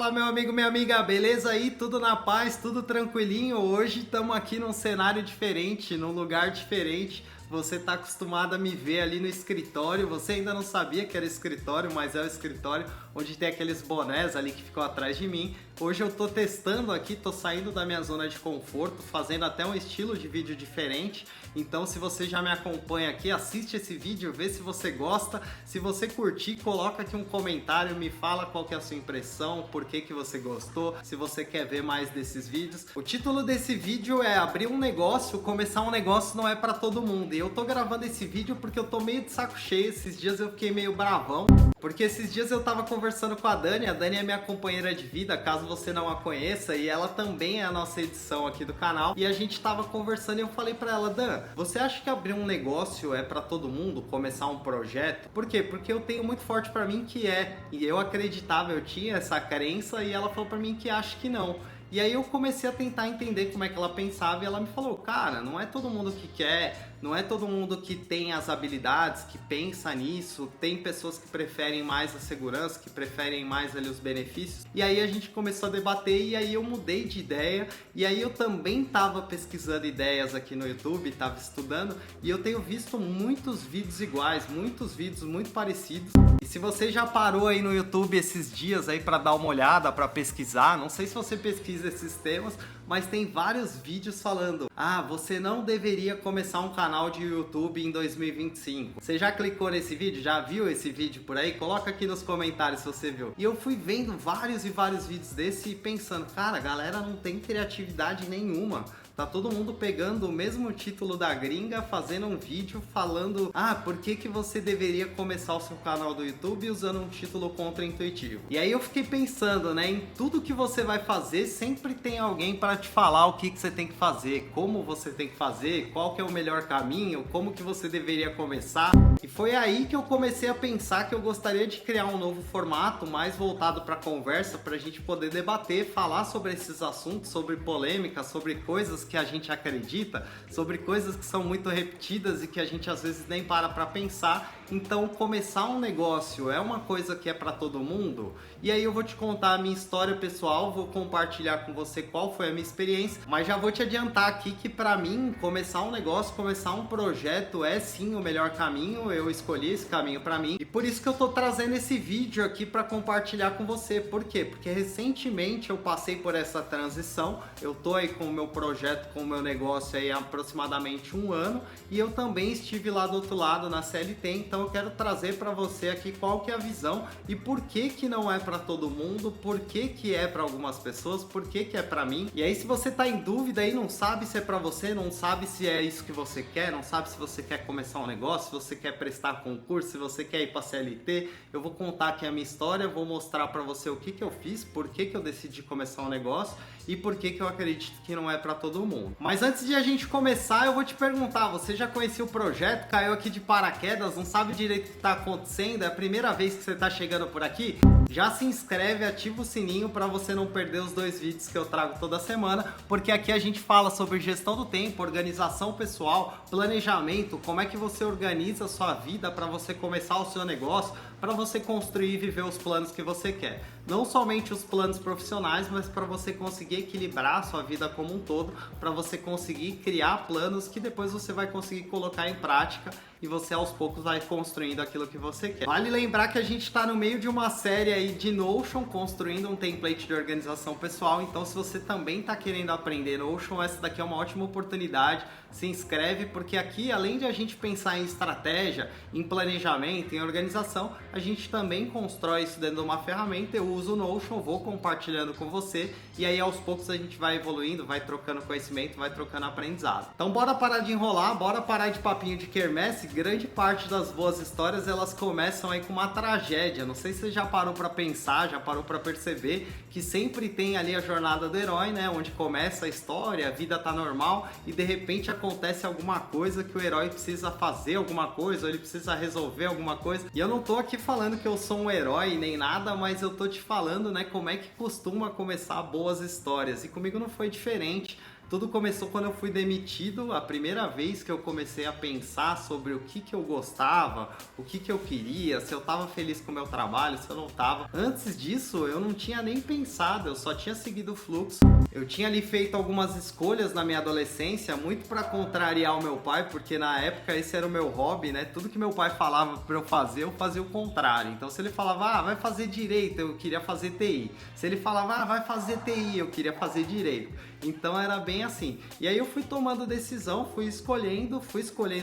Fala meu amigo, minha amiga, beleza aí? Tudo na paz, tudo tranquilinho? Hoje estamos aqui num cenário diferente, num lugar diferente. Você está acostumado a me ver ali no escritório, você ainda não sabia que era escritório, mas é o escritório onde tem aqueles bonés ali que ficam atrás de mim. Hoje eu tô testando aqui, tô saindo da minha zona de conforto, fazendo até um estilo de vídeo diferente. Então se você já me acompanha aqui, assiste esse vídeo, vê se você gosta. Se você curtir, coloca aqui um comentário, me fala qual que é a sua impressão, por que que você gostou, se você quer ver mais desses vídeos. O título desse vídeo é abrir um negócio, começar um negócio não é pra todo mundo. E eu tô gravando esse vídeo porque eu tô meio de saco cheio, esses dias eu fiquei meio bravão. Porque esses dias eu tava conversando com a Dani é minha companheira de vida, caso você não a conheça, e ela também é a nossa edição aqui do canal. E a gente tava conversando e eu falei pra ela, Dan, você acha que abrir um negócio é pra todo mundo, começar um projeto? Por quê? Porque eu tenho muito forte pra mim que é, e eu acreditava, eu tinha essa crença, e ela falou pra mim que acha que não. E aí eu comecei a tentar entender como é que ela pensava e ela me falou, cara, não é todo mundo que quer, não é todo mundo que tem as habilidades, que pensa nisso, tem pessoas que preferem mais a segurança, que preferem mais ali os benefícios. E aí a gente começou a debater e aí eu mudei de ideia e aí eu também estava pesquisando ideias aqui no YouTube, estava estudando e eu tenho visto muitos vídeos iguais, muitos vídeos muito parecidos. E se você já parou aí no YouTube esses dias aí para dar uma olhada, para pesquisar, não sei se você pesquisa esses temas, mas tem vários vídeos falando, ah, você não deveria começar um canal de YouTube em 2025. Você já clicou nesse vídeo? Já viu esse vídeo por aí? Coloca aqui nos comentários se você viu. E eu fui vendo vários e vários vídeos desse e pensando, cara, a galera não tem criatividade nenhuma. Tá todo mundo pegando o mesmo título da gringa, fazendo um vídeo falando, ah, por que que você deveria começar o seu canal do YouTube usando um título contra-intuitivo? E aí eu fiquei pensando, né, em tudo que você vai fazer, sempre tem alguém para te falar o que que você tem que fazer, como você tem que fazer, qual que é o melhor caminho, como que você deveria começar. E foi aí que eu comecei a pensar que eu gostaria de criar um novo formato mais voltado para conversa, para a gente poder debater, falar sobre esses assuntos, sobre polêmica, sobre coisas que a gente acredita, sobre coisas que são muito repetidas e que a gente às vezes nem para pensar. Então começar um negócio é uma coisa que é para todo mundo? E aí eu vou te contar a minha história pessoal, vou compartilhar com você qual foi a minha experiência, mas já vou te adiantar aqui que para mim começar um negócio, começar um projeto é sim o melhor caminho, eu escolhi esse caminho para mim e por isso que eu tô trazendo esse vídeo aqui para compartilhar com você. Por quê? Porque recentemente eu passei por essa transição, eu tô aí com o meu projeto, com o meu negócio aí há aproximadamente um ano e eu também estive lá do outro lado na CLT, então eu quero trazer para você aqui qual que é a visão e por que que não é para todo mundo, por que que é para algumas pessoas, por que que é para mim. E aí se você tá em dúvida aí, não sabe se é para você, não sabe se é isso que você quer, não sabe se você quer começar um negócio, se você quer prestar concurso, se você quer ir para CLT, eu vou contar aqui a minha história, vou mostrar para você o que que eu fiz, por que que eu decidi começar um negócio e por que que eu acredito que não é para todo mundo. Mas antes de a gente começar, eu vou te perguntar, você já conhecia o projeto, caiu aqui de paraquedas, não sabe direito o que está acontecendo, é a primeira vez que você está chegando por aqui? Já se inscreve, ativa o sininho para você não perder os 2 vídeos que eu trago toda semana, porque aqui a gente fala sobre gestão do tempo, organização pessoal, planejamento, como é que você organiza a sua vida para você começar o seu negócio, para você construir e viver os planos que você quer. Não somente os planos profissionais, mas para você conseguir equilibrar a sua vida como um todo, para você conseguir criar planos que depois você vai conseguir colocar em prática e você aos poucos vai construindo aquilo que você quer. Vale lembrar que a gente está no meio de uma série aí de Notion, construindo um template de organização pessoal, então se você também está querendo aprender Notion, essa daqui é uma ótima oportunidade. Se inscreve, porque aqui, além de a gente pensar em estratégia, em planejamento, em organização, a gente também constrói isso dentro de uma ferramenta. Eu uso o Notion, vou compartilhando com você e aí aos poucos a gente vai evoluindo, vai trocando conhecimento, vai trocando aprendizado. Então bora parar de enrolar, bora parar de papinho de quermesse. Grande parte das boas histórias elas começam aí com uma tragédia. Não sei se você já parou para pensar, já parou para perceber que sempre tem ali a jornada do herói, né? Onde começa a história, a vida tá normal e de repente acontece alguma coisa que o herói precisa fazer alguma coisa, ou ele precisa resolver alguma coisa. E eu não tô aqui falando que eu sou um herói nem nada, mas eu tô te falando, né, como é que costuma começar boas histórias. E comigo não foi diferente. Tudo começou quando eu fui demitido, a primeira vez que eu comecei a pensar sobre o que eu gostava, o que eu queria, se eu estava feliz com o meu trabalho, se eu não estava. Antes disso, eu não tinha nem pensado, eu só tinha seguido o fluxo. Eu tinha ali feito algumas escolhas na minha adolescência, muito para contrariar o meu pai, porque na época esse era o meu hobby, né? Tudo que meu pai falava para eu fazia o contrário. Então se ele falava, vai fazer direito, eu queria fazer TI. Se ele falava, vai fazer TI, eu queria fazer direito. Então era bem assim. E aí eu fui tomando decisão, fui escolhendo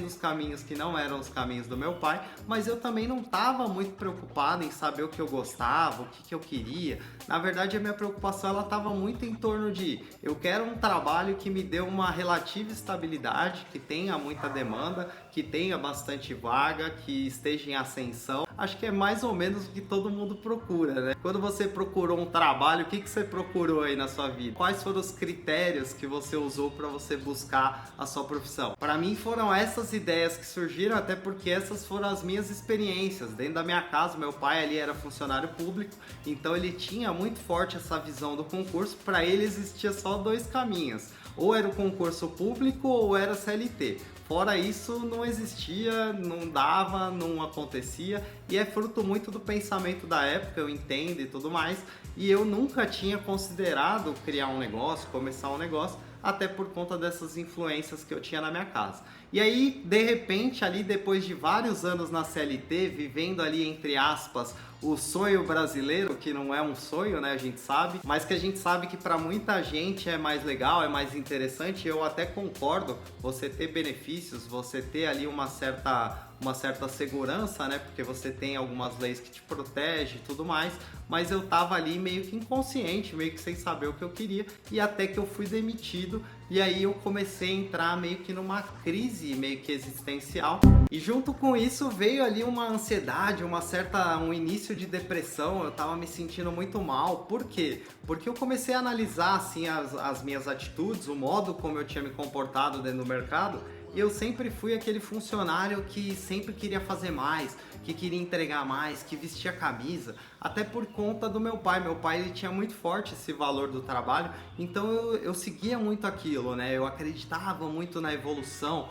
os caminhos que não eram os caminhos do meu pai, mas eu também não estava muito preocupado em saber o que eu gostava, o que eu queria. Na verdade, a minha preocupação ela estava muito em torno de eu quero um trabalho que me dê uma relativa estabilidade, que tenha muita demanda, que tenha bastante vaga, que esteja em ascensão. Acho que é mais ou menos o que todo mundo procura, né? Quando você procurou um trabalho, o que você procurou aí na sua vida? Quais foram os critérios que você usou para você buscar a sua profissão? Para mim foram essas ideias que surgiram, até porque essas foram as minhas experiências. Dentro da minha casa, meu pai ali era funcionário público, então ele tinha muito forte essa visão do concurso. Para ele existia só dois caminhos: ou era o concurso público ou era CLT. Fora isso, não existia, não dava, não acontecia, e é fruto muito do pensamento da época, eu entendo e tudo mais, e eu nunca tinha considerado criar um negócio, começar um negócio, até por conta dessas influências que eu tinha na minha casa. E aí, de repente, ali depois de vários anos na CLT, vivendo ali, entre aspas, o sonho brasileiro, que não é um sonho, né, a gente sabe, mas que a gente sabe que para muita gente é mais legal, é mais interessante. Eu até concordo, você ter benefícios, você ter ali uma certa segurança, né, porque você tem algumas leis que te protegem e tudo mais, mas eu tava ali meio que inconsciente, meio que sem saber o que eu queria, e até que eu fui demitido, e aí eu comecei a entrar meio que numa crise meio que existencial, e junto com isso veio ali uma ansiedade, um início de depressão. Eu tava me sentindo muito mal. Por quê? Porque eu comecei a analisar assim as minhas atitudes, o modo como eu tinha me comportado dentro do mercado. E eu sempre fui aquele funcionário que sempre queria fazer mais, que queria entregar mais, que vestia camisa, até por conta do meu pai. Meu pai ele tinha muito forte esse valor do trabalho, então eu seguia muito aquilo, né? Eu acreditava muito na evolução.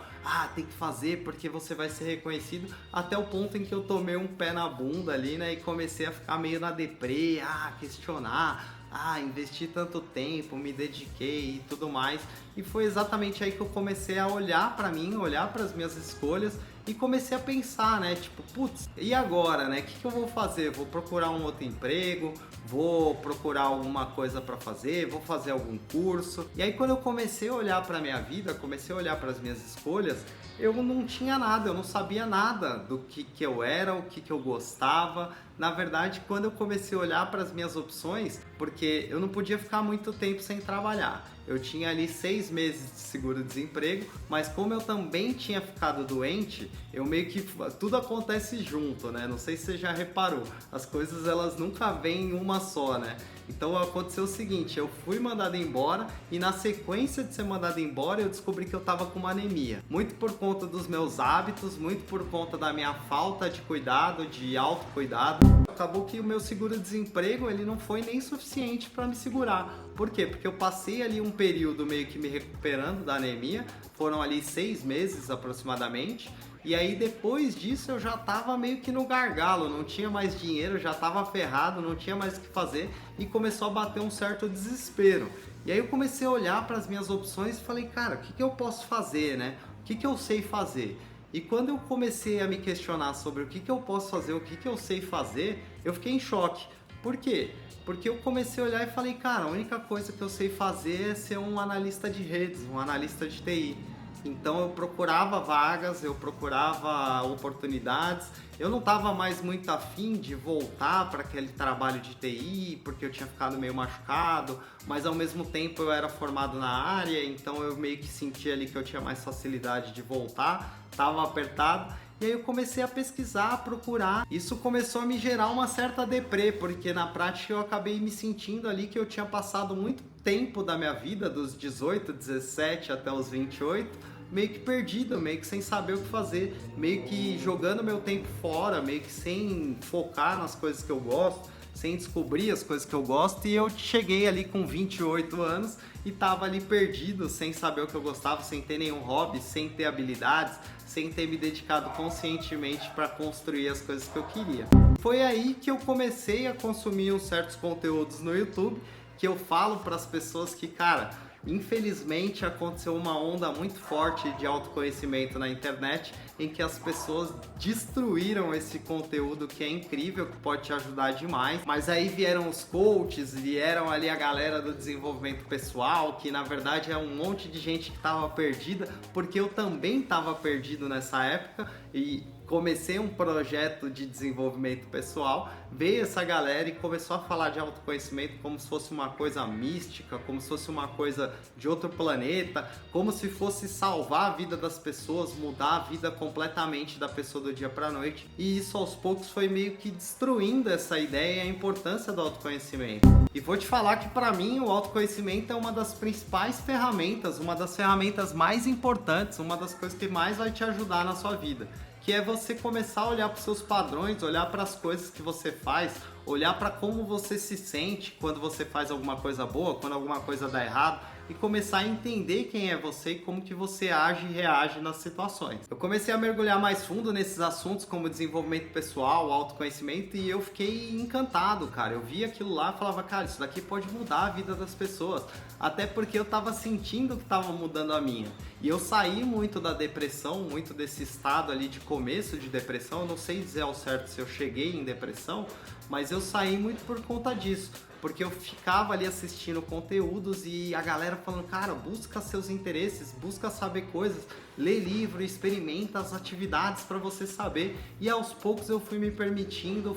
Tem que fazer porque você vai ser reconhecido, até o ponto em que eu tomei um pé na bunda ali, né? E comecei a ficar meio na deprê, questionar. Investi tanto tempo, me dediquei e tudo mais. E foi exatamente aí que eu comecei a olhar pra mim, olhar para as minhas escolhas e comecei a pensar, né? Tipo, putz, e agora, né? O que eu vou fazer? Vou procurar um outro emprego? Vou procurar alguma coisa para fazer? Vou fazer algum curso? E aí quando eu comecei a olhar para minha vida, comecei a olhar para as minhas escolhas, eu não tinha nada, eu não sabia nada do que eu era, o que eu gostava. Na verdade, quando eu comecei a olhar para as minhas opções, porque eu não podia ficar muito tempo sem trabalhar. Eu tinha ali 6 meses de seguro-desemprego, mas como eu também tinha ficado doente, eu meio que tudo acontece junto, né? Não sei se você já reparou, as coisas elas nunca vêm em uma só, né? Então aconteceu o seguinte, eu fui mandado embora e na sequência de ser mandado embora eu descobri que eu tava com uma anemia. Muito por conta dos meus hábitos, muito por conta da minha falta de cuidado, de autocuidado. Acabou que o meu seguro-desemprego ele não foi nem suficiente para me segurar. Por quê? Porque eu passei ali um período meio que me recuperando da anemia, foram ali 6 meses aproximadamente. E aí depois disso eu já tava meio que no gargalo, não tinha mais dinheiro, já tava ferrado, não tinha mais o que fazer e começou a bater um certo desespero. E aí eu comecei a olhar para as minhas opções e falei, cara, o que eu posso fazer, né? O que eu sei fazer? E quando eu comecei a me questionar sobre o que eu posso fazer, o que eu sei fazer, eu fiquei em choque. Por quê? Porque eu comecei a olhar e falei, cara, a única coisa que eu sei fazer é ser um analista de redes, um analista de TI. Então eu procurava vagas, eu procurava oportunidades, eu não estava mais muito afim de voltar para aquele trabalho de TI, porque eu tinha ficado meio machucado, mas ao mesmo tempo eu era formado na área, então eu meio que sentia ali que eu tinha mais facilidade de voltar, estava apertado. E aí eu comecei a pesquisar, a procurar. Isso começou a me gerar uma certa deprê, porque na prática eu acabei me sentindo ali que eu tinha passado muito tempo da minha vida, dos 18, 17 até os 28, meio que perdido, meio que sem saber o que fazer, meio que jogando meu tempo fora, meio que sem focar nas coisas que eu gosto, sem descobrir as coisas que eu gosto, e eu cheguei ali com 28 anos e tava ali perdido, sem saber o que eu gostava, sem ter nenhum hobby, sem ter habilidades, sem ter me dedicado conscientemente para construir as coisas que eu queria. Foi aí que eu comecei a consumir uns certos conteúdos no YouTube, que eu falo para as pessoas que, cara, infelizmente aconteceu uma onda muito forte de autoconhecimento na internet, em que as pessoas destruíram esse conteúdo que é incrível, que pode te ajudar demais. Mas aí vieram os coaches, vieram ali a galera do desenvolvimento pessoal, que na verdade é um monte de gente que estava perdida, porque eu também estava perdido nessa época e comecei um projeto de desenvolvimento pessoal, veio essa galera e começou a falar de autoconhecimento como se fosse uma coisa mística, como se fosse uma coisa de outro planeta, como se fosse salvar a vida das pessoas, mudar a vida completamente da pessoa do dia para a noite. E isso aos poucos foi meio que destruindo essa ideia e a importância do autoconhecimento. E vou te falar que para mim o autoconhecimento é uma das principais ferramentas, uma das ferramentas mais importantes, uma das coisas que mais vai te ajudar na sua vida, que é você começar a olhar para os seus padrões, olhar para as coisas que você faz, olhar para como você se sente quando você faz alguma coisa boa, quando alguma coisa dá errado, e começar a entender quem é você e como que você age e reage nas situações. Eu comecei a mergulhar mais fundo nesses assuntos como desenvolvimento pessoal, autoconhecimento, e eu fiquei encantado, cara. Eu via aquilo lá e falava, cara, isso daqui pode mudar a vida das pessoas, até porque eu tava sentindo que tava mudando a minha. E eu saí muito da depressão, muito desse estado ali de começo de depressão. Eu não sei dizer ao certo se eu cheguei em depressão, mas eu saí muito por conta disso, porque eu ficava ali assistindo conteúdos e a galera falando, cara, busca seus interesses, busca saber coisas, lê livro, experimenta as atividades para você saber. E aos poucos eu fui me permitindo,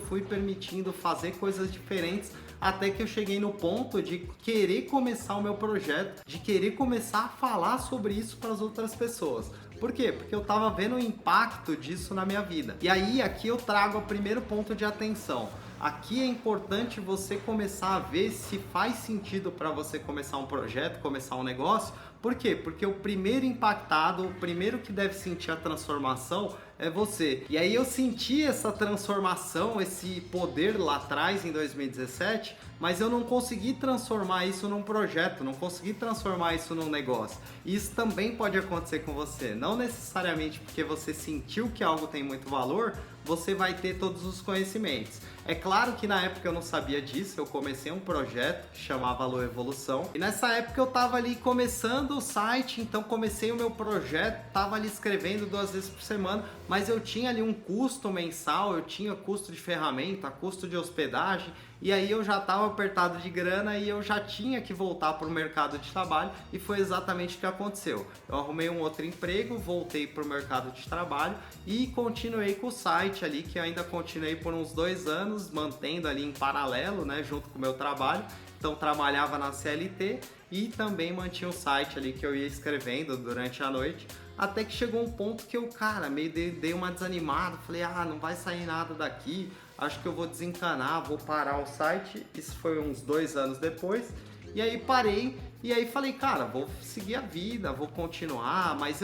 fazer coisas diferentes, até que eu cheguei no ponto de querer começar o meu projeto, de querer começar a falar sobre isso para as outras pessoas. Por quê? Porque eu tava vendo o impacto disso na minha vida. E aí aqui eu trago o primeiro ponto de atenção. Aqui é importante você começar a ver se faz sentido para você começar um projeto, começar um negócio. Por quê? Porque o primeiro impactado, o primeiro que deve sentir a transformação é você. E aí eu senti essa transformação, esse poder lá atrás em 2017, mas eu não consegui transformar isso num projeto, não consegui transformar isso num negócio. E isso também pode acontecer com você. Não necessariamente porque você sentiu que algo tem muito valor, você vai ter todos os conhecimentos. É claro que na época eu não sabia disso, eu comecei um projeto que chamava Alô Evolução. E nessa época eu tava ali começando o site, então comecei o meu projeto, tava ali escrevendo 2 vezes por semana, mas eu tinha ali um custo mensal, eu tinha custo de ferramenta, custo de hospedagem, e aí eu já estava apertado de grana e eu já tinha que voltar para o mercado de trabalho, e foi exatamente o que aconteceu. Eu arrumei um outro emprego, voltei para o mercado de trabalho e continuei com o site ali, que eu ainda continuei por uns 2 anos, mantendo ali em paralelo, né, junto com o meu trabalho. Então trabalhava na CLT e também mantinha o site ali que eu ia escrevendo durante a noite, até que chegou um ponto que eu, cara, meio dei uma desanimada, falei, não vai sair nada daqui, acho que eu vou desencanar, vou parar o site. Isso foi uns 2 anos depois, e aí parei, e aí falei, cara, vou seguir a vida, vou continuar, mas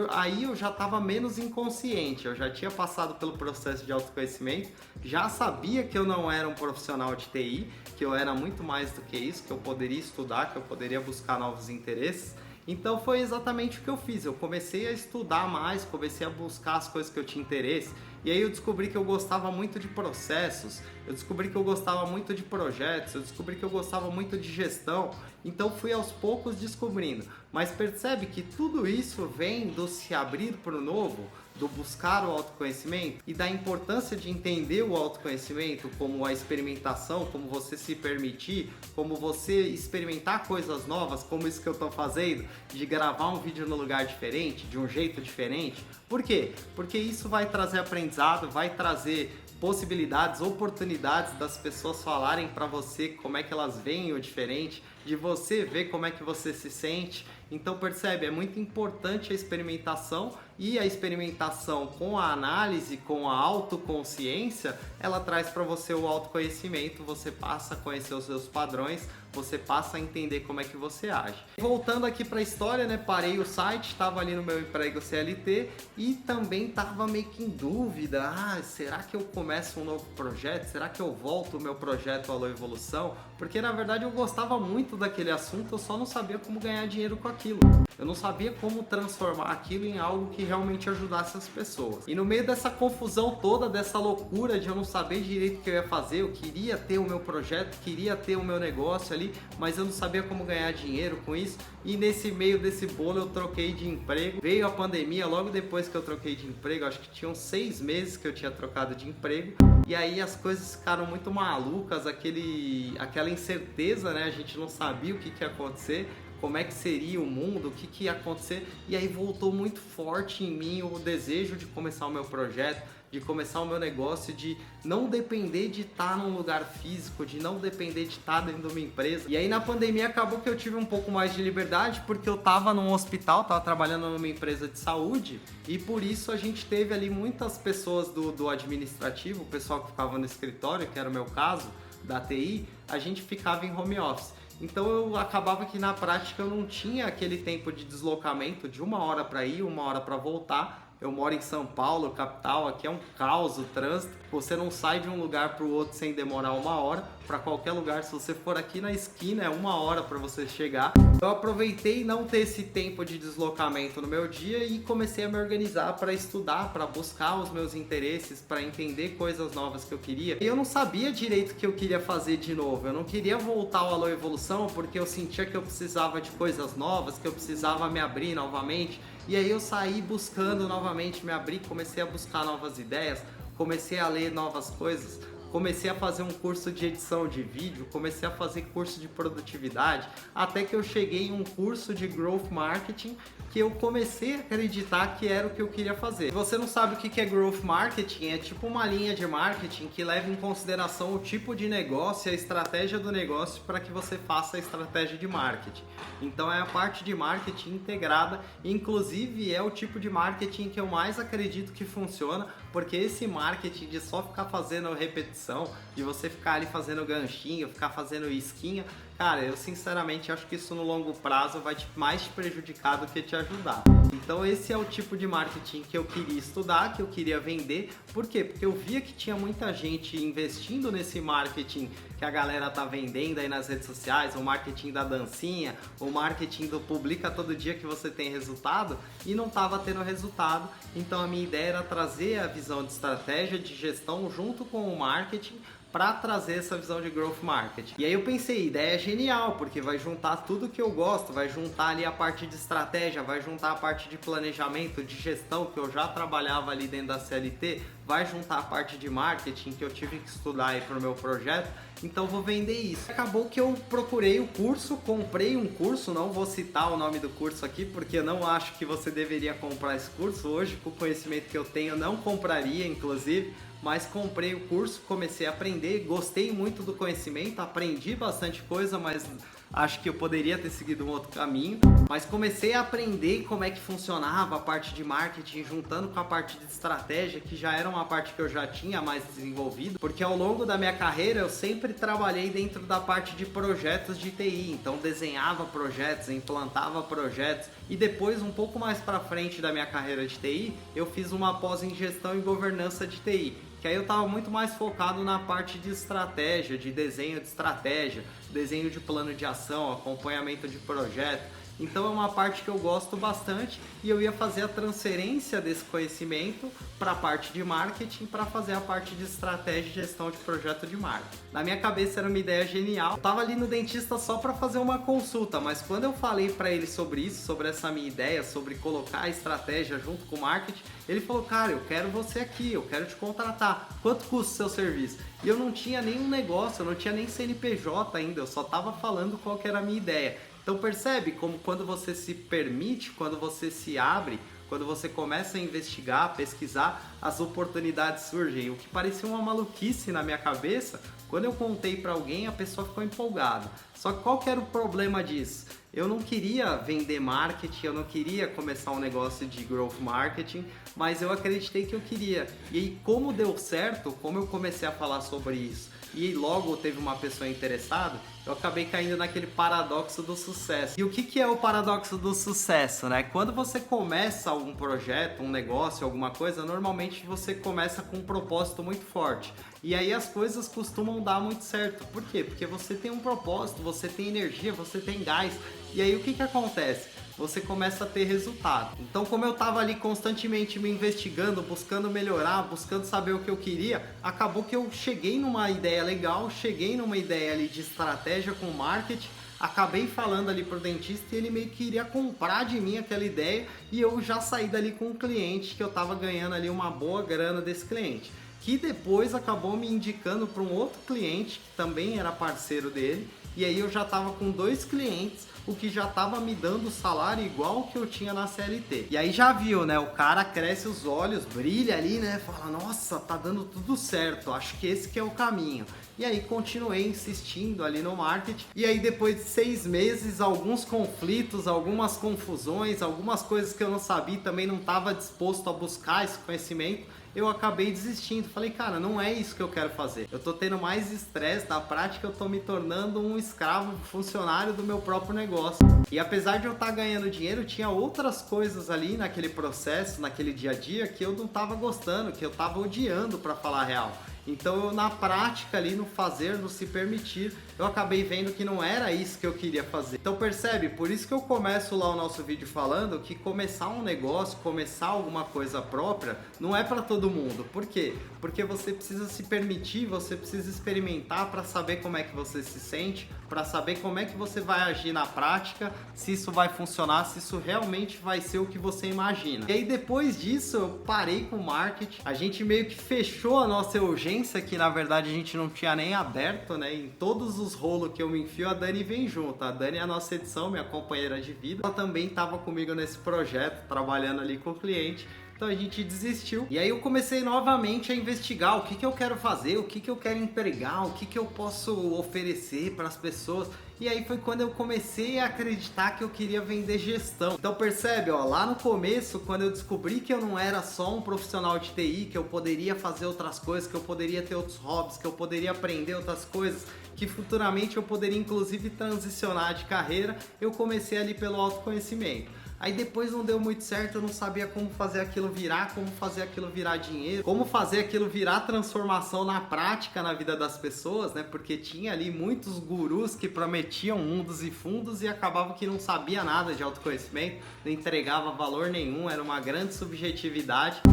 aí eu já estava menos inconsciente, eu já tinha passado pelo processo de autoconhecimento, já sabia que eu não era um profissional de TI, que eu era muito mais do que isso, que eu poderia estudar, que eu poderia buscar novos interesses. Então foi exatamente o que eu fiz, eu comecei a estudar mais, comecei a buscar as coisas que eu tinha interesse, e aí eu descobri que eu gostava muito de processos, eu descobri que eu gostava muito de projetos, eu descobri que eu gostava muito de gestão, então fui aos poucos descobrindo. Mas percebe que tudo isso vem do se abrir para o novo, do buscar o autoconhecimento e da importância de entender o autoconhecimento como a experimentação, como você se permitir, como você experimentar coisas novas, como isso que eu estou fazendo, de gravar um vídeo no lugar diferente, de um jeito diferente. Por quê? Porque isso vai trazer aprendizado, vai trazer possibilidades, oportunidades das pessoas falarem para você como é que elas veem o diferente, de você ver como é que você se sente. Então percebe, é muito importante a experimentação, e a experimentação com a análise, com a autoconsciência, ela traz para você o autoconhecimento, você passa a conhecer os seus padrões, você passa a entender como é que você age. Voltando aqui para a história, né? Parei o site, estava ali no meu emprego CLT e também estava meio que em dúvida, será que eu começo um novo projeto? Será que eu volto o meu projeto Alô Evolução? Porque na verdade eu gostava muito daquele assunto, eu só não sabia como ganhar dinheiro com aquilo. Eu não sabia como transformar aquilo em algo que realmente ajudasse as pessoas. E no meio dessa confusão toda, dessa loucura de eu não saber direito o que eu ia fazer, eu queria ter o meu projeto, queria ter o meu negócio ali, mas eu não sabia como ganhar dinheiro com isso. E nesse meio desse bolo eu troquei de emprego. Veio a pandemia logo depois que eu troquei de emprego, acho que tinham 6 meses que eu tinha trocado de emprego. E aí as coisas ficaram muito malucas, aquela incerteza, né? A gente não sabia o que ia acontecer, como é que seria o mundo, o que ia acontecer. E aí voltou muito forte em mim o desejo de começar o meu projeto, de começar o meu negócio, de não depender de estar num lugar físico, de não depender de estar dentro de uma empresa. E aí na pandemia acabou que eu tive um pouco mais de liberdade, porque eu estava num hospital, estava trabalhando numa empresa de saúde, e por isso a gente teve ali muitas pessoas do administrativo, o pessoal que ficava no escritório, que era o meu caso, da TI, a gente ficava em home office. Então eu acabava que na prática eu não tinha aquele tempo de deslocamento de 1 hora para ir, 1 hora para voltar. Eu moro em São Paulo, capital, aqui é um caos o trânsito. Você não sai de um lugar para o outro sem demorar 1 hora. Para qualquer lugar, se você for aqui na esquina, é 1 hora para você chegar. Eu aproveitei não ter esse tempo de deslocamento no meu dia e comecei a me organizar para estudar, para buscar os meus interesses, para entender coisas novas que eu queria. E eu não sabia direito o que eu queria fazer de novo. Eu não queria voltar ao Alô Evolução porque eu sentia que eu precisava de coisas novas, que eu precisava me abrir novamente. E aí eu saí buscando novamente, me abri, comecei a buscar novas ideias, comecei a ler novas coisas, comecei a fazer um curso de edição de vídeo, comecei a fazer curso de produtividade, até que eu cheguei em um curso de Growth Marketing que eu comecei a acreditar que era o que eu queria fazer. Se você não sabe o que é Growth Marketing, é tipo uma linha de marketing que leva em consideração o tipo de negócio e a estratégia do negócio para que você faça a estratégia de marketing. Então é a parte de marketing integrada, inclusive é o tipo de marketing que eu mais acredito que funciona, porque esse marketing de só ficar fazendo repetição, de você ficar ali fazendo ganchinho, ficar fazendo isquinha, cara, eu sinceramente acho que isso no longo prazo vai mais te prejudicar do que te ajudar. Então esse é o tipo de marketing que eu queria estudar, que eu queria vender. Por quê? Porque eu via que tinha muita gente investindo nesse marketing que a galera tá vendendo aí nas redes sociais, o marketing da dancinha, o marketing do publica todo dia que você tem resultado, e não tava tendo resultado. Então a minha ideia era trazer a visão de estratégia, de gestão junto com o marketing, para trazer essa visão de growth marketing. E aí eu pensei, ideia genial, porque vai juntar tudo que eu gosto, vai juntar ali a parte de estratégia, vai juntar a parte de planejamento, de gestão, que eu já trabalhava ali dentro da CLT, vai juntar a parte de marketing que eu tive que estudar aí pro meu projeto, então vou vender isso. Acabou que eu procurei o curso, comprei um curso, não vou citar o nome do curso aqui, porque eu não acho que você deveria comprar esse curso. Hoje, com o conhecimento que eu tenho, eu não compraria, inclusive, mas comprei o curso, comecei a aprender, gostei muito do conhecimento, aprendi bastante coisa, mas acho que eu poderia ter seguido um outro caminho. Mas comecei a aprender como é que funcionava a parte de marketing, juntando com a parte de estratégia, que já era uma parte que eu já tinha mais desenvolvido, porque ao longo da minha carreira eu sempre trabalhei dentro da parte de projetos de TI, então desenhava projetos, implantava projetos, e depois, um pouco mais para frente da minha carreira de TI, eu fiz uma pós em gestão e governança de TI, que aí eu estava muito mais focado na parte de estratégia, de desenho de estratégia, desenho de plano de ação, acompanhamento de projeto. Então é uma parte que eu gosto bastante e eu ia fazer a transferência desse conhecimento para a parte de marketing, para fazer a parte de estratégia e gestão de projeto de marketing. Na minha cabeça era uma ideia genial. Eu estava ali no dentista só para fazer uma consulta, mas quando eu falei para ele sobre isso, sobre essa minha ideia, sobre colocar a estratégia junto com o marketing, ele falou: cara, eu quero você aqui, eu quero te contratar. Quanto custa o seu serviço? E eu não tinha nenhum negócio, eu não tinha nem CNPJ ainda, eu só estava falando qual que era a minha ideia. Então percebe como quando você se permite, quando você se abre, quando você começa a investigar, pesquisar, as oportunidades surgem. O que parecia uma maluquice na minha cabeça, quando eu contei para alguém, a pessoa ficou empolgada. Só que qual que era o problema disso? Eu não queria vender marketing, eu não queria começar um negócio de growth marketing, mas eu acreditei que eu queria. E aí, como deu certo, como eu comecei a falar sobre isso, e logo teve uma pessoa interessada, eu acabei caindo naquele paradoxo do sucesso. E o que é o paradoxo do sucesso, né? Quando você começa algum projeto, um negócio, alguma coisa, normalmente você começa com um propósito muito forte. E aí as coisas costumam dar muito certo. Por quê? Porque você tem um propósito, você tem energia, você tem gás. E aí o que acontece? Você começa a ter resultado. Então, como eu estava ali constantemente me investigando, buscando melhorar, buscando saber o que eu queria, acabou que eu cheguei numa ideia legal, cheguei numa ideia ali de estratégia com marketing, acabei falando ali pro dentista e ele meio que queria comprar de mim aquela ideia e eu já saí dali com um cliente que eu estava ganhando ali uma boa grana desse cliente, que depois acabou me indicando para um outro cliente que também era parceiro dele, e aí eu já estava com 2 clientes, o que já estava me dando salário igual que eu tinha na CLT. E aí já viu, né? O cara cresce os olhos, brilha ali, né? Fala, nossa, tá dando tudo certo, acho que esse que é o caminho. E aí continuei insistindo ali no marketing. E aí depois de 6 meses, alguns conflitos, algumas confusões, algumas coisas que eu não sabia, também não estava disposto a buscar esse conhecimento, eu acabei desistindo. Falei, cara, não é isso que eu quero fazer. Eu tô tendo mais estresse, na prática eu tô me tornando um escravo, funcionário do meu próprio negócio. E apesar de eu estar ganhando dinheiro, tinha outras coisas ali naquele processo, naquele dia a dia, que eu não tava gostando, que eu tava odiando, para falar a real. Então eu, na prática ali, no fazer, no se permitir, eu acabei vendo que não era isso que eu queria fazer. Então percebe? Por isso que eu começo lá o nosso vídeo falando que começar um negócio, começar alguma coisa própria, não é para todo mundo. Por quê? Porque você precisa se permitir, você precisa experimentar para saber como é que você se sente, para saber como é que você vai agir na prática, se isso vai funcionar, se isso realmente vai ser o que você imagina. E aí depois disso eu parei com o marketing, a gente meio que fechou a nossa urgência, que na verdade a gente não tinha nem aberto, né? Em todos os rolos que eu me enfio, a Dani vem junto. A Dani é a nossa edição, minha companheira de vida. Ela também estava comigo nesse projeto, trabalhando ali com o cliente. Então a gente desistiu. E aí eu comecei novamente a investigar o que eu quero fazer, o que eu quero entregar, o que eu posso oferecer para as pessoas. E aí foi quando eu comecei a acreditar que eu queria vender gestão. Então percebe, ó, lá no começo, quando eu descobri que eu não era só um profissional de TI, que eu poderia fazer outras coisas, que eu poderia ter outros hobbies, que eu poderia aprender outras coisas, que futuramente eu poderia inclusive transicionar de carreira, eu comecei ali pelo autoconhecimento. Aí depois não deu muito certo, eu não sabia como fazer aquilo virar, como fazer aquilo virar dinheiro, como fazer aquilo virar transformação na prática na vida das pessoas, né? Porque tinha ali muitos gurus que prometiam mundos e fundos e acabavam que não sabia nada de autoconhecimento, não entregava valor nenhum, era uma grande subjetividade.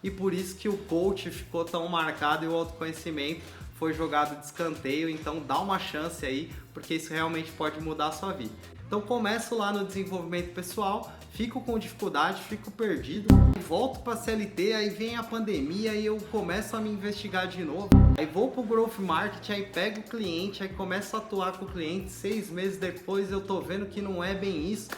E por isso que o coach ficou tão marcado e o autoconhecimento foi jogado de escanteio. Então dá uma chance aí, porque isso realmente pode mudar a sua vida. Então começo lá no desenvolvimento pessoal, fico com dificuldade, fico perdido, volto para a CLT, aí vem a pandemia e eu começo a me investigar de novo. Aí vou pro Growth Marketing, aí pego o cliente, aí começo a atuar com o cliente, 6 meses depois eu tô vendo que não é bem isso.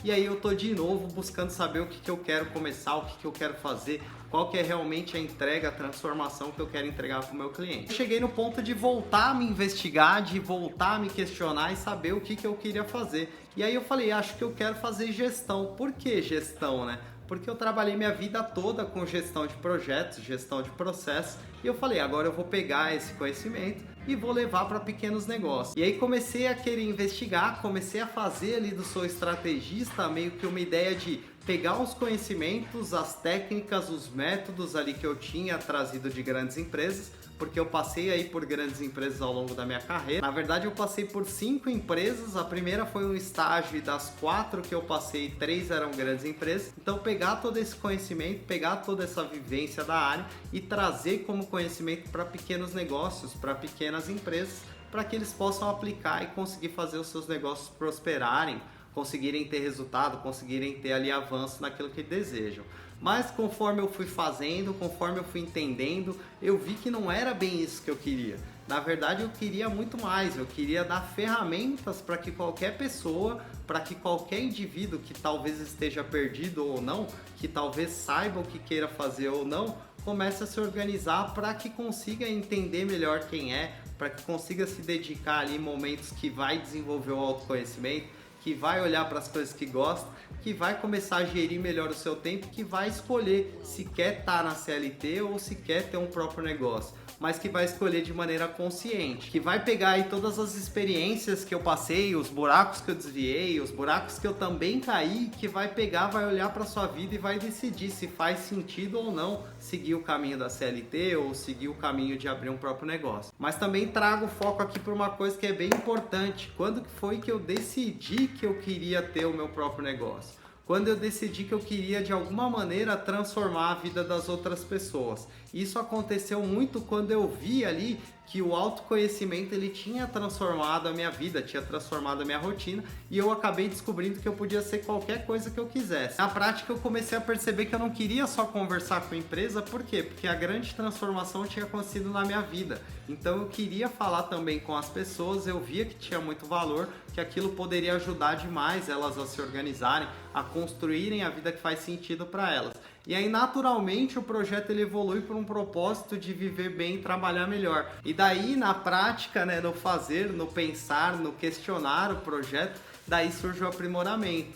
E aí eu tô de novo buscando saber o que eu quero começar, o que eu quero fazer, qual que é realmente a entrega, a transformação que eu quero entregar para o meu cliente. Eu cheguei no ponto de voltar a me investigar, de voltar a me questionar e saber o que eu queria fazer. E aí eu falei, acho que eu quero fazer gestão. Por que gestão, né? Porque eu trabalhei minha vida toda com gestão de projetos, gestão de processos, e eu falei, agora eu vou pegar esse conhecimento e vou levar para pequenos negócios. E aí comecei a querer investigar, comecei a fazer ali do Sou Estrategista meio que uma ideia de pegar os conhecimentos, as técnicas, os métodos ali que eu tinha trazido de grandes empresas, porque eu passei aí por grandes empresas ao longo da minha carreira. Na verdade eu passei por 5 empresas, a primeira foi um estágio e das 4 que eu passei, 3 eram grandes empresas. Então pegar todo esse conhecimento, pegar toda essa vivência da área e trazer como conhecimento para pequenos negócios, para pequenas empresas, para que eles possam aplicar e conseguir fazer os seus negócios prosperarem, conseguirem ter resultado, conseguirem ter ali avanço naquilo que desejam. Mas conforme eu fui fazendo, conforme eu fui entendendo, eu vi que não era bem isso que eu queria. Na verdade, eu queria muito mais, eu queria dar ferramentas para que qualquer pessoa, para que qualquer indivíduo que talvez esteja perdido ou não, que talvez saiba o que queira fazer ou não, comece a se organizar para que consiga entender melhor quem é, para que consiga se dedicar ali em momentos que vai desenvolver o autoconhecimento, que vai olhar para as coisas que gosta, que vai começar a gerir melhor o seu tempo, que vai escolher se quer estar na CLT ou se quer ter um próprio negócio, mas que vai escolher de maneira consciente, que vai pegar aí todas as experiências que eu passei, os buracos que eu desviei, os buracos que eu também caí, que vai pegar, vai olhar para sua vida e vai decidir se faz sentido ou não seguir o caminho da CLT ou seguir o caminho de abrir um próprio negócio. Mas também trago foco aqui para uma coisa que é bem importante. Quando que foi que eu decidi que eu queria ter o meu próprio negócio? Quando eu decidi que eu queria de alguma maneira transformar a vida das outras pessoas. Isso aconteceu muito quando eu vi ali que o autoconhecimento ele tinha transformado a minha vida, tinha transformado a minha rotina e eu acabei descobrindo que eu podia ser qualquer coisa que eu quisesse. Na prática eu comecei a perceber que eu não queria só conversar com a empresa, por quê? Porque a grande transformação tinha acontecido na minha vida. Então eu queria falar também com as pessoas, eu via que tinha muito valor, que aquilo poderia ajudar demais elas a se organizarem, a construírem a vida que faz sentido para elas. E aí, naturalmente, o projeto ele evolui para um propósito de viver bem e trabalhar melhor. E daí, na prática, né, no fazer, no pensar, no questionar o projeto, daí surge o aprimoramento,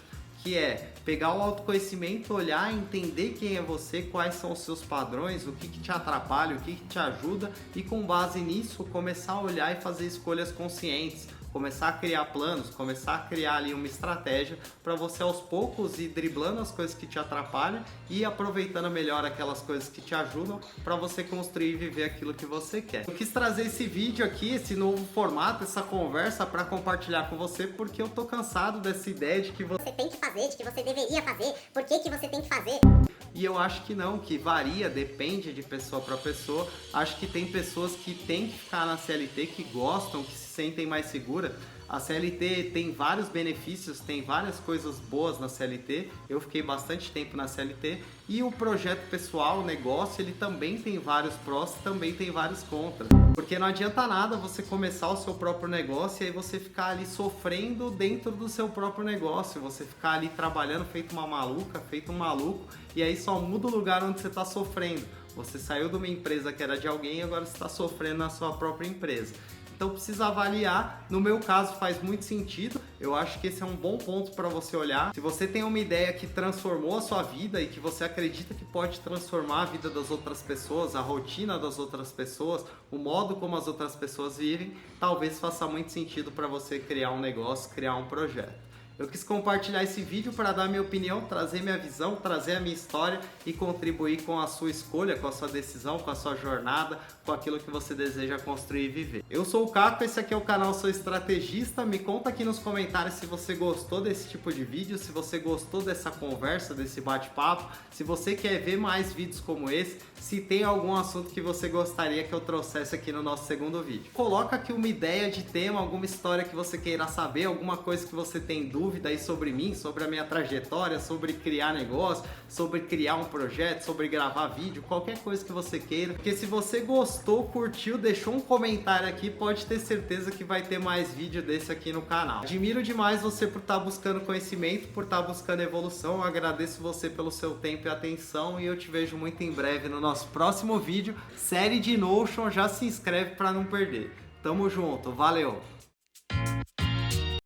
que é pegar o autoconhecimento, olhar, entender quem é você, quais são os seus padrões, o que te atrapalha, o que te ajuda e, com base nisso, começar a olhar e fazer escolhas conscientes. Começar a criar planos, começar a criar ali uma estratégia para você aos poucos ir driblando as coisas que te atrapalham e aproveitando melhor aquelas coisas que te ajudam para você construir e viver aquilo que você quer. Eu quis trazer esse vídeo aqui, esse novo formato, essa conversa para compartilhar com você porque eu tô cansado dessa ideia de que você tem que fazer, de que você deveria fazer, por que você tem que fazer. E eu acho que não, que varia, depende de pessoa para pessoa. Acho que tem pessoas que têm que ficar na CLT, que gostam, que se sentem mais seguras. A CLT tem vários benefícios, tem várias coisas boas na CLT. Eu fiquei bastante tempo na CLT. E o projeto pessoal, o negócio, ele também tem vários prós, também tem vários contras. Porque não adianta nada você começar o seu próprio negócio e aí você ficar ali sofrendo dentro do seu próprio negócio. Você ficar ali trabalhando feito uma maluca, feito um maluco, e aí só muda o lugar onde você está sofrendo. Você saiu de uma empresa que era de alguém e agora você está sofrendo na sua própria empresa. Então precisa avaliar, no meu caso faz muito sentido, eu acho que esse é um bom ponto para você olhar. Se você tem uma ideia que transformou a sua vida e que você acredita que pode transformar a vida das outras pessoas, a rotina das outras pessoas, o modo como as outras pessoas vivem, talvez faça muito sentido para você criar um negócio, criar um projeto. Eu quis compartilhar esse vídeo para dar minha opinião, trazer minha visão, trazer a minha história e contribuir com a sua escolha, com a sua decisão, com a sua jornada, com aquilo que você deseja construir e viver. Eu sou o Caco, esse aqui é o canal Sou Estrategista. Me conta aqui nos comentários se você gostou desse tipo de vídeo, se você gostou dessa conversa, desse bate-papo, se você quer ver mais vídeos como esse, se tem algum assunto que você gostaria que eu trouxesse aqui no nosso segundo vídeo. Coloca aqui uma ideia de tema, alguma história que você queira saber, alguma coisa que você tem dúvida aí sobre mim, sobre a minha trajetória, sobre criar negócio, sobre criar um projeto, sobre gravar vídeo, qualquer coisa que você queira. Porque se você gostou, curtiu, deixou um comentário aqui, pode ter certeza que vai ter mais vídeo desse aqui no canal. Admiro demais você por estar buscando conhecimento, por estar buscando evolução. Eu agradeço você pelo seu tempo e atenção e eu te vejo muito em breve no nosso próximo vídeo. Série de Notion, já se inscreve para não perder. Tamo junto, valeu!